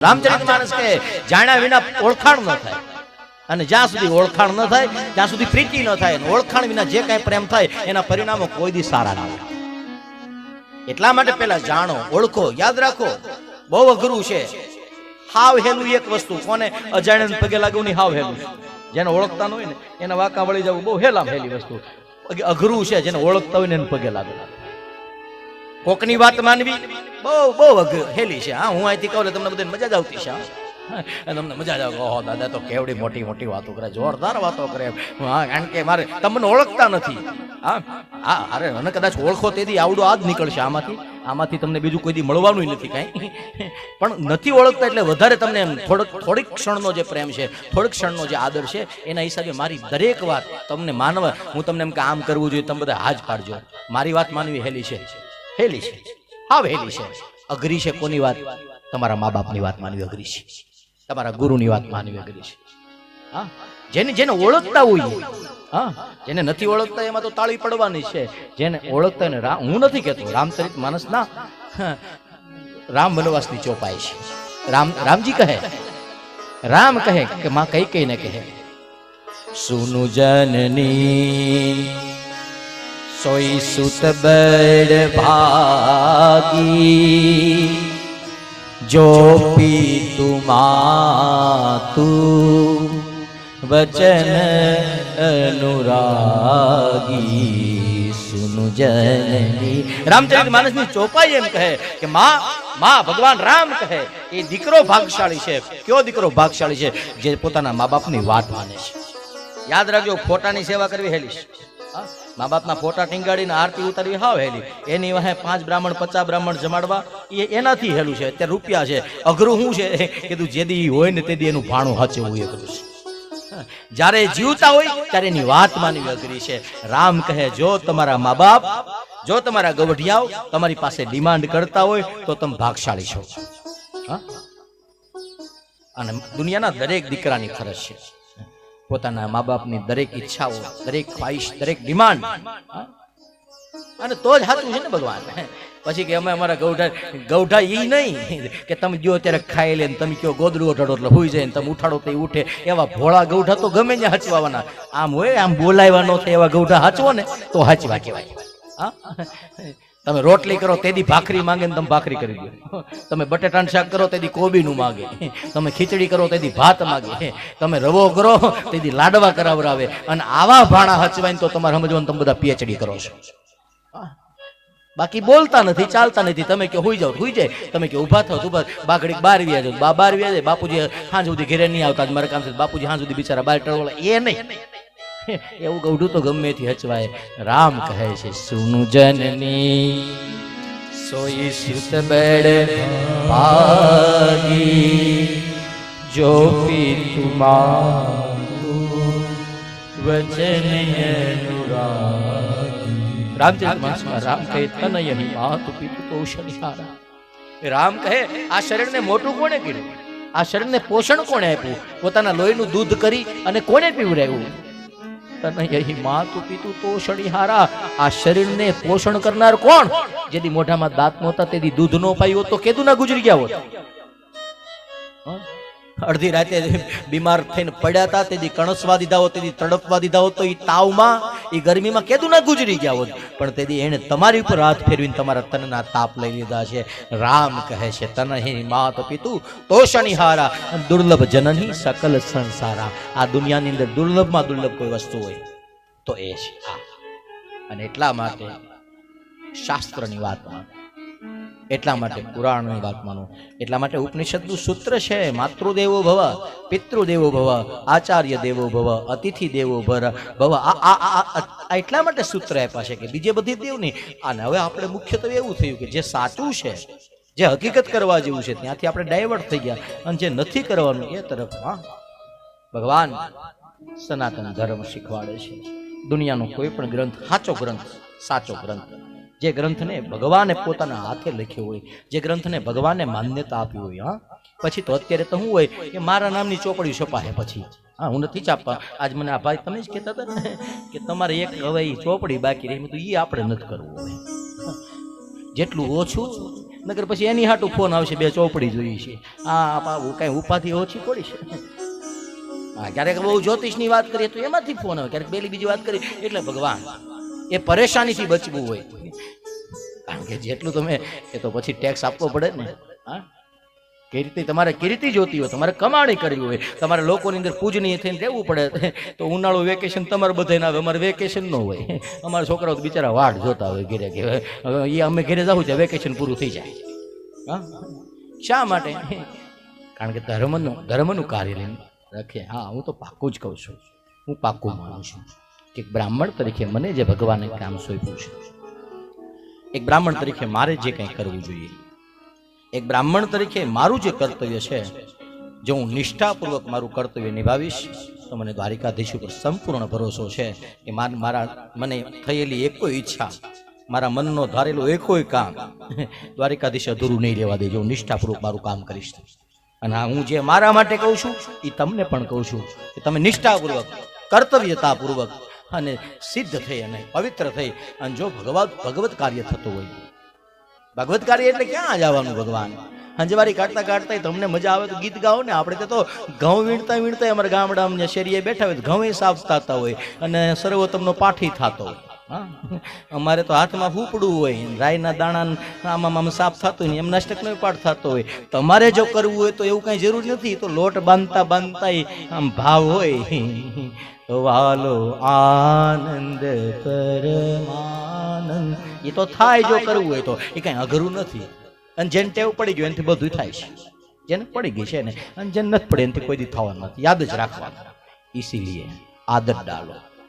રામચરિતમાનસ કે જાણ્યા વિના ઓળખાણ ન થાય, અને જ્યાં સુધી ઓળખાણ ન થાય ત્યાં સુધી પ્રીતિ ન થાય, ઓળખાણ વિના જે કાંઈ પ્રેમ થાય એના પરિણામો કોઈ દી સારા ના આવે. એટલા માટે પેલા જાણો, ઓળખો, યાદ રાખો. બહુ અઘરું છે. હાવ હેલું એક વસ્તુ, કોને અજાણ્યાને પગે લાગવું નહીં, હાવ હેલું. જેને ઓળખતા ન હોય ને એના વાંકા વળી જવું બહુ હેલી વસ્તુ. અઘરું છે. જેને ઓળખતા હોય ને એને પગે લાગવું. કોકની વાત માનવી બહુ હેલી છે. હા, હું અહીંથી કહું તમને બધાને મજા જ આવતી છે. તમને મજા જ આવે. ઓહો દાદા તો કેવડી મોટી મોટી વાતો કરે, જોરદાર વાતો કરે. હા, કારણ કે મારે તમને ઓળખતા નથી. હા, અરે મને કદાચ ઓળખો તેથી આવડો આ જ નીકળશે આમાંથી તમને બીજું કોઈ દી મળવાનું નથી કાંઈ. પણ નથી ઓળખતા એટલે વધારે તમને થોડીક ક્ષણનો જે પ્રેમ છે, થોડીક ક્ષણનો જે આદર છે, એના હિસાબે મારી દરેક વાત તમને માનવા, હું તમને એમ કે આમ કરવું જોઈએ, તમે બધા હાજ પાડજો. મારી વાત માનવી હેલી છે, હાવ હેલી છે. અઘરી છે કોની વાત? તમારા મા બાપની વાત માનવી અઘરી છે, તમારા ગુરુની વાત માનવી અઘરી છે. હા, જેને ઓળખતા હોય, હા, જેને નથી ઓળખતા એમાં તો તાળી પડવાની છે. જેને ઓળખતા ને હું નથી કહેતો, રામચરિતમાનસ ના રામ વનવાસની ચોપાઈ છે. રામજી કહે, રામ કહે કે માં કઈ ને કહે, સુનુ જનની સોઈ સુત બડ ભાગી, જો પીતુ માતુ વચન અનુરાગી. સુનુ જનની રામચરિતમાનસની ચોપાઈ એમ કહે કે માં ભગવાન રામ કહે એ દીકરો ભાગશાળી છે. કયો દીકરો ભાગશાળી છે? જે પોતાના મા બાપની વાત માને છે. યાદ રાખજો, ફોટાની સેવા કરવી હેલી છે. મા બાપના ફોટા ટીંગાડીને આરતી ઉતારવી હાવ હેલી. એની વાહે 5 બ્રાહ્મણ 50 બ્રાહ્મણ જમાડવા એ એનાથી હેલું છે. અત્યારે રૂપિયા છે. અઘરું શું છે કીધું, જેદી હોય ને તેદી એનું ભાણું હચવું એ અઘરું છે. જ્યારે જીવતા હોય ત્યારે એની વાત માનવી અઘરી છે. રામ કહે, જો તમારા મા બાપ, જો તમારા ગવઢિયાઓ તમારી પાસે ડિમાન્ડ કરતા હોય તો તમે ભાગશાળી છો. અને દુનિયાના દરેક દીકરાની ફરજ છે પોતાના મા બાપની દરેક ઈચ્છાઓ, દરેક ખ્વાહિશ, દરેક ડિમાન્ડ, અને તો જ સાચું છે ને ભગવાન. પછી કે અમે અમારા ગૌઢા ઈ નહીં કે તમે જો ત્યારે ખાઈ લે, તમે કયો ગોદડું ઓઢાડો એટલે હોઈ જાય, તમે ઉઠાડો તો ઉઠે. એવા ભોળા ગૌઢા તો ગમે ને હચવાના. આમ હોય, આમ બોલાવવા ન થાય એવા ગૌઢા હચવો ને તો હચવા કહેવાય. હા, તમે રોટલી કરો તેદી ભાખરી માંગે ને તમે ભાખરી કરી દો. તમે બટેટાનું શાક કરો તેદી કોબીનું માંગે. તમે ખીચડી કરો તેદી ભાત માંગે. તમે રવો કરો તેદી લાડવા કરાવરાવે. અને આવા ભાણા હચવાય તો તમારે સમજવાનું તમે બધા પીએચડી કરો છો. બાકી બોલતા નથી, ચાલતા નથી. તમે કે હોઈ જાવ, હોઈ જાય. તમે કે ઉભા થાવ, ઉભા બાઘડી બાર વ્યા જાવ, બાર વ્યા જાય. બાપુજી હાંજ સુધી ઘેરે નહીં આવતા, મારે કામ છે. બાપુજી હાંજ સુધી બિચારા બાર ટળોળા, એ નહીં. એવું ગૌઢું તો ગમે થી હચવાય. રામ કહે છે, સુનુ જનની સોઈ સુત બડ ભાગી, જો પીતુ માતુ વચન અનુરાગી. રામચરિતમાનસમાં રામ કહે, તનય હિ માતુ પિતુ પોષણહારા. રામ કહે, આ શરીરને મોટું કોણે કર્યું? આ શરીરને પોષણ કોણે આપ્યું? પોતાના લોહીનું દૂધ કરી અને કોને પીવડાવ્યું? તનય માતુ પિતુ તોષણિહારા. આ શરીરને પોષણ કરનાર કોણ? જેથી મોઢામાં દાંત નહોતા તેથી દૂધ નો પાયું તો કેદું ના ગુજરી ગયા હોત. અડધી રાતે બીમાર થઈને પડ્યા હતા તેથી કણસવા દીધા હોત, તેથી તડપવા દીધા હોત તો એ તાવમાં, એ ગરમીમાં કેદું ના ગુજરી ગયા હોત. પણ તેથી એને તમારી ઉપર હાથ ફેરવીને તમારા તનના તાપ લઈ લીધા છે. રામ કહે છે, તનહિ માત પિતુ તોષણિહારા, દુર્લભ જનની સકલ સંસારા. આ દુનિયાની અંદર દુર્લભમાં દુર્લભ કોઈ વસ્તુ હોય તો એ છે આ. અને એટલા માટે શાસ્ત્રની વાત માનો, એટલા માટે પુરાણની વાત માનો, એટલા માટે ઉપનિષદનું સૂત્ર છે, માતૃદેવો ભવ, પિતૃદેવો ભવ, આચાર્ય દેવો ભવ, અતિથિ દેવો ભવ. એટલા માટે સૂત્ર આપ્યા છે કે બીજે બધી દેવ નહીં. અને હવે આપણે મુખ્યત્વે એવું થયું કે જે સાચું છે, જે હકીકત કરવા જેવું છે ત્યાંથી આપણે ડાયવર્ટ થઈ ગયા, અને જે નથી કરવાનું એ તરફ ભગવાન સનાતન ધર્મ શીખવાડે છે. દુનિયાનો કોઈ પણ ગ્રંથ સાચો ગ્રંથ, જે ગ્રંથને ભગવાને પોતાના હાથે લખ્યો હોય, જે ગ્રંથને ભગવાને માન્યતા આપી હોય. પછી તો અત્યારે તો શું હોય કે મારા નામની ચોપડી છપાય. પછી હું નથી છાપવા. આજ મને આ ભાઈ તમે જ કહેતા હતા ને કે તમારે એક હવે ચોપડી બાકી રહી, તો એ આપણે નથી કરવું. જેટલું ઓછું નકર પછી એની હાટું ફોન આવશે, 2 ચોપડી જોઈએ છે, કઈ ઉપાધિ ઓછી થોડી છે. હા, ક્યારેક બહુ જ્યોતિષની વાત કરીએ તો એમાંથી ફોન આવે, ક્યારેક પેલી બીજી વાત કરીએ. એટલે ભગવાન એ પરેશાનીથી બચવું હોય, કારણ કે જેટલું તમે એ તો પછી ટેક્સ આપવો પડે ને. હા, કીર્તિ તમારે કીર્તિ જોતી હોય, તમારે કમાણી કરવી હોય, તમારે લોકોની અંદર પૂજનીય થઈને રહેવું પડે, તો ઉનાળુ વેકેશન તમારે બધાને આવે, અમારે વેકેશન ન હોય. અમારા છોકરાઓ તો બિચારા વાટ જોતા હોય ઘરે, કે એ અમે ઘરે જવું છે, વેકેશન પૂરું થઈ જાય. હા, શા માટે? કારણ કે ધર્મનું કાર્ય લઈને રાખે. હા, હું તો પાક્કું જ કહું છું, હું પાક્કું માનું છું કે બ્રાહ્મણ તરીકે મને જે ભગવાને કામ સોંપ્યું છે, એક બ્રાહ્મણ તરીકે મારે જે કંઈ કરવું જોઈએ, એક બ્રાહ્મણ તરીકે મારું જે કર્તવ્ય છે, જો હું નિષ્ઠાપૂર્વક મારું કર્તવ્ય નિભાવીશ તો મને દ્વારિકાધીશ ઉપર સંપૂર્ણ ભરોસો છે કે મને થયેલી એકોય ઈચ્છા, મારા મનનો ધારેલો એકોય કામ દ્વારિકાધીશ અધૂરું નહીં રહેવા દે, જો હું નિષ્ઠાપૂર્વક મારું કામ કરીશ. અને હું જે મારા માટે કહું છું એ તમને પણ કહું છું કે તમે નિષ્ઠાપૂર્વક, કર્તવ્યતાપૂર્વક અને સિદ્ધ થઈ અને પવિત્ર થઈ અને જો ભગવત કાર્ય થતું હોય, ભગવત કાર્ય એટલે ક્યાં જવાનું? ભગવાન હંજવારી કાઢતા કાઢતા તમને મજા આવે તો ગીત ગાઓ ને. આપણે તો ઘઉં વીણતા અમારા ગામડામાં શેરીએ બેઠા હોય તો ઘઉં સાફ થતા હોય અને સર્વોત્તમનો પાઠી થતો હોય. હા, અમારે તો હાથમાં ફૂપડું હોય, રાયના દાણા આમ સાફ થતું હોય, એમ નાસ્ટકનો પાઠ થતો હોય. તમારે જો કરવું હોય તો એવું કઈ જરૂર નથી, તો લોટ બાંધતા આમ ભાવ હોય તો વાલો આનંદ પરમાનંદ, એ તો થાય. જો કરવું હોય તો એ કઈ અઘરું નથી. અને જેને ટેવ પડી ગયું એનાથી બધું થાય છે, જેને પડી ગઈ છે ને, અને જેને નથી પડે એનાથી કોઈ દી થવાનું નથી. યાદ જ રાખવાનું. ઇસીલિए આદત ડાલો.